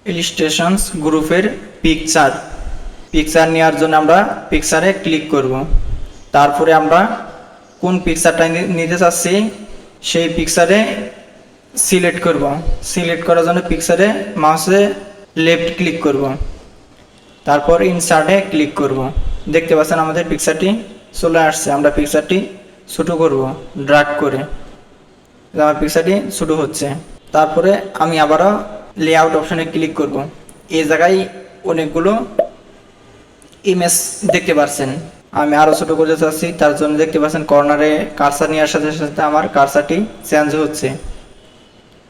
ইলিস্ট্রেশনস গ্রুপের পিকচার নেওয়ার জন্য আমরা পিকচারে ক্লিক করব। তারপরে আমরা কোন পিকচারটা নিতে চাচ্ছি সেই পিকচারে সিলেক্ট করব। সিলেক্ট করার জন্য পিকচারে মাউসে লেফট ক্লিক করব, তারপর ইনসার্টে ক্লিক করব। দেখতে পাচ্ছেন আমাদের পিকচারটি চলে আসছে। আমরা পিকচারটি ছোটো করব ড্র্যাগ করে, আমার পিকচারটি ছোটো হচ্ছে। তারপরে আমি আবারও লেআউট অপশনে ক্লিক করব। এই জায়গায় অনেকগুলো ইমেজ দেখতে পাচ্ছেন। আমি আরও ছোটো করতে চাচ্ছি, তার জন্য দেখতে পাচ্ছেন কর্নারে কার্সার নেওয়ার সাথে সাথে আমার কার্সারটি চেঞ্জ হচ্ছে।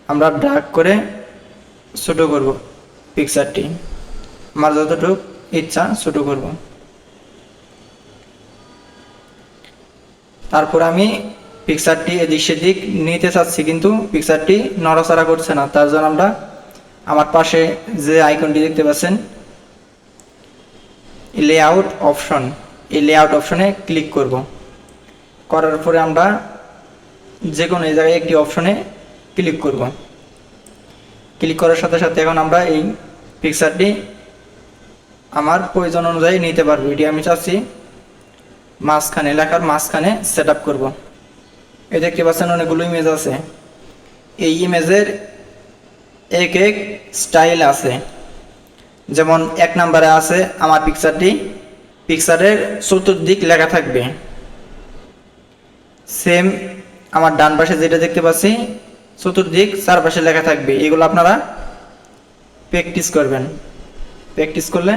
আমরা ড্র্যাগ করে ছোটো করব পিকচারটি, আমার যতটুকু ইচ্ছা ছোটো করব। তারপর আমি পিকচারটি এদিক সেদিক নিতে চাচ্ছি, কিন্তু পিকচারটি নড়াচড়া করছে না। তার জন্য আমরা আমার পাশে যে আইকনটি দেখতে পাচ্ছেন লেআউট অপশন, এই লেআউট অপশনে ক্লিক করব। করার পরে আমরা যে কোনো এই জায়গায় একটি অপশনে ক্লিক করব। ক্লিক করার সাথে সাথে এখন আমরা এই পিকচারটি আমার প্রয়োজন অনুযায়ী নিতে পারবো। এটি আমি চাচ্ছি মাঝখানে, লেখার মাঝখানে সেট আপ করবো। এই দেখতে পাচ্ছেন অনেকগুলো ইমেজ আছে। এই ইমেজের এক এক স্টাইল আছে। যেমন 1 নম্বরে আছে আমার পিকচারটি, পিকচারের চতুর্দিক লেখা থাকবে। সেম আমার ডান পাশে যেটা দেখতে পাচ্ছি চতুর্দিক চারপাশে লেখা থাকবে। এগুলো আপনারা প্র্যাকটিস করবেন, প্র্যাকটিস করলে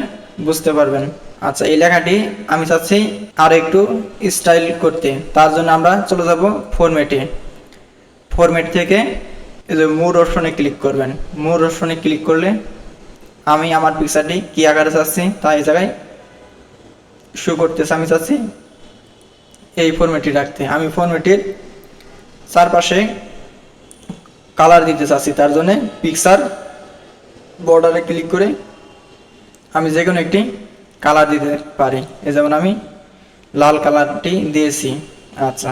বুঝতে পারবেন। আচ্ছা, এই লেখাটি আমি চাচ্ছি আর একটু স্টাইল করতে। তার জন্য আমরা চলে যাব ফরম্যাটে। ফরম্যাট থেকে এই যে মোর অপশনে ক্লিক করবেন। মোর অপশনে ক্লিক করলে আমি আমার পিকচারটি কী আকারে চাচ্ছি তা এই জায়গায় শো করতেছে। আমি চাচ্ছি এই ফরম্যাটটি রাখতে। আমি ফরম্যাটের চারপাশে কালার দিতে চাচ্ছি, তার জন্য পিকচার বর্ডারে ক্লিক করে আমি যে কোনো একটি কালার দিতে পারি। এই যেমন আমি লাল কালারটি দিয়েছি। আচ্ছা,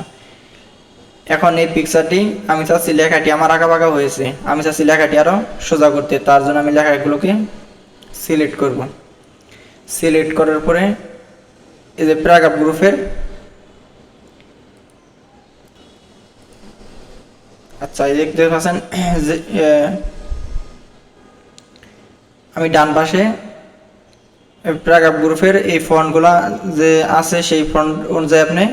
এখন এই পিকচারটি আমি চাচ্ছি লেখাটি আমার আঁকাবাঁকা হয়েছে, আমি চাচ্ছি লেখাটি আরও সোজা করতে। তার জন্য আমি লেখাগুলোকে সিলেক্ট করব। সিলেক্ট করার পরে এই যে প্যারাগ্রাফ গ্রুপের, আচ্ছা এই দেখতে পাচ্ছেন যে আমি ডান পাশে প্যারাগ্রাফ গ্রুপের এই ফন্টগুলা যে আছে সেই ফন্ট অনুযায়ী আপনি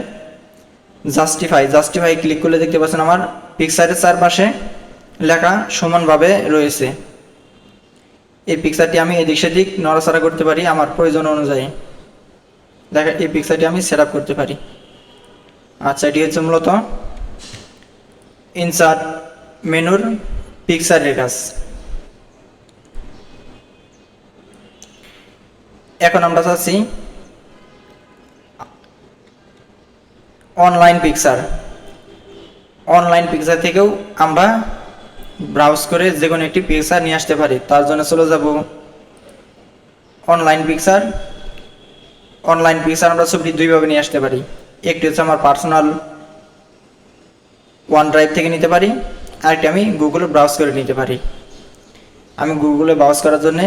জাস্টিফাই ক্লিক করলে দেখতে পাচ্ছেন আমার পিকচারের চারপাশে লেখা সমানভাবে রয়েছে। এই পিকচারটি আমি এদিক সেদিক নড়াচড়া করতে পারি আমার প্রয়োজন অনুযায়ী। দেখা এই পিকচারটি আমি সেট আপ করতে পারি। আচ্ছা, এটি হচ্ছে মূলত ইনসার্ট মেনুর পিকচারের কাজ। এখন আমরা চাচ্ছি অনলাইন পিকচার থেকেও আমরা ব্রাউজ করে যে কোনো একটি পিকচার নিয়ে আসতে পারি। তার জন্য চলে যাব অনলাইন পিকচার আমরা ছবিটি দুইভাবে নিয়ে আসতে পারি। একটি হচ্ছে আমার পার্সোনাল OneDrive থেকে নিতে পারি, আরেকটি আমি গুগলে ব্রাউজ করে নিতে পারি। আমি গুগলে ব্রাউজ করার জন্য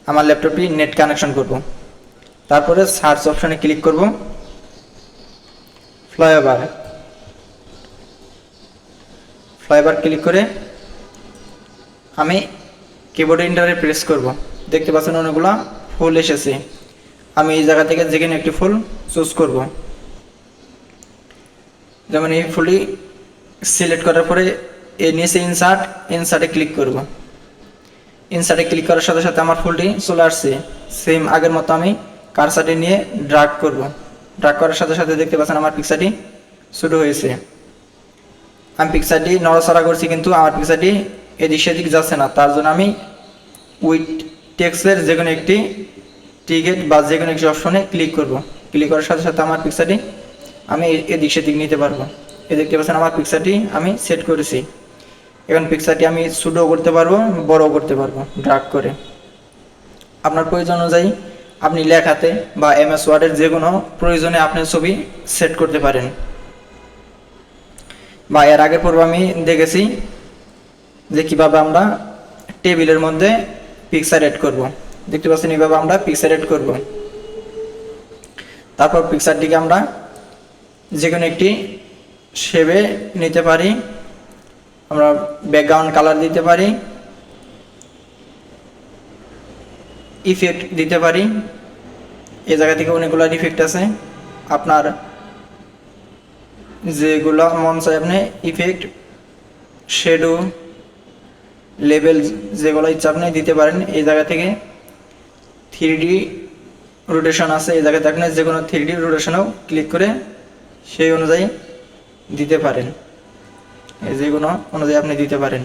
আমার ল্যাপটপটি নেট কানেকশন করব। তারপরে সার্চ অপশনে ক্লিক করব। ফ্লাইওভার ক্লিক করে আমি কিবোর্ড এন্টারে প্রেস করব। দেখতে পাচ্ছেন অনেকগুলো ফুল এসেছে। আমি এই জায়গা থেকে যে কোনো একটি ফুল চুজ করব। যেমন এই ফুলটি সিলেক্ট করার পরে এই নিচে ইনসার্টে ক্লিক করব। ইনসার্টে ক্লিক করার সাথে সাথে আমার ফুলটি চলে আসছে। সেম আগের মতো আমি কার্সারটি নিয়ে ড্র্যাগ করব। ড্র্যাগ করার সাথে সাথে দেখতে পাচ্ছেন আমার পিকচারটি শুরু হয়েছে। আমি পিকচারটি নড়াচড়া করছি, কিন্তু আমার পিকচারটি এদিক সেদিক যাচ্ছে না। তার জন্য আমি উইথ টেক্সটের যে কোনো একটি টিকেট বা যে কোনো একটি অপশনে ক্লিক করব। ক্লিক করার সাথে সাথে আমার পিকচারটি আমি এদিক সেদিক নিতে পারবো। এই দেখতে পাচ্ছেন আমার পিকচারটি আমি সেট করেছি। এখন পিকচারটি আমি ছোটও করতে পারবো, বড়ও করতে পারবো ড্র্যাগ করে। আপনার প্রয়োজন অনুযায়ী আপনি লেখাতে বা MS ওয়ার্ডের যে কোনো প্রয়োজনে আপনি ছবি সেট করতে পারেন। বা এর আগের পর্ব আমি দেখেছি যে কীভাবে আমরা টেবিলের মধ্যে পিকচার এড করব। দেখতে পাচ্ছেন এইভাবে আমরা পিকচার এড করব। তারপর পিকচারটিকে আমরা যে কোনো একটি শেপে নিতে পারি। আমরা ব্যাকগ্রাউন্ড কালার দিতে পারি, ইফেক্ট দিতে পারি। এই জায়গা থেকে অনেকগুলো ইফেক্ট আছে, আপনার যেগুলো মন চায় আপনি ইফেক্ট, শেডো, লেভেল যেগুলো ইচ্ছা আপনি দিতে পারেন। এই জায়গা থেকে 3D রোটেশন আছে, এই জায়গাতে আপনি যে কোনো 3D রোটেশনেও ক্লিক করে সেই অনুযায়ী দিতে পারেন, এই যেগুলো অনুযায়ী আপনি দিতে পারেন।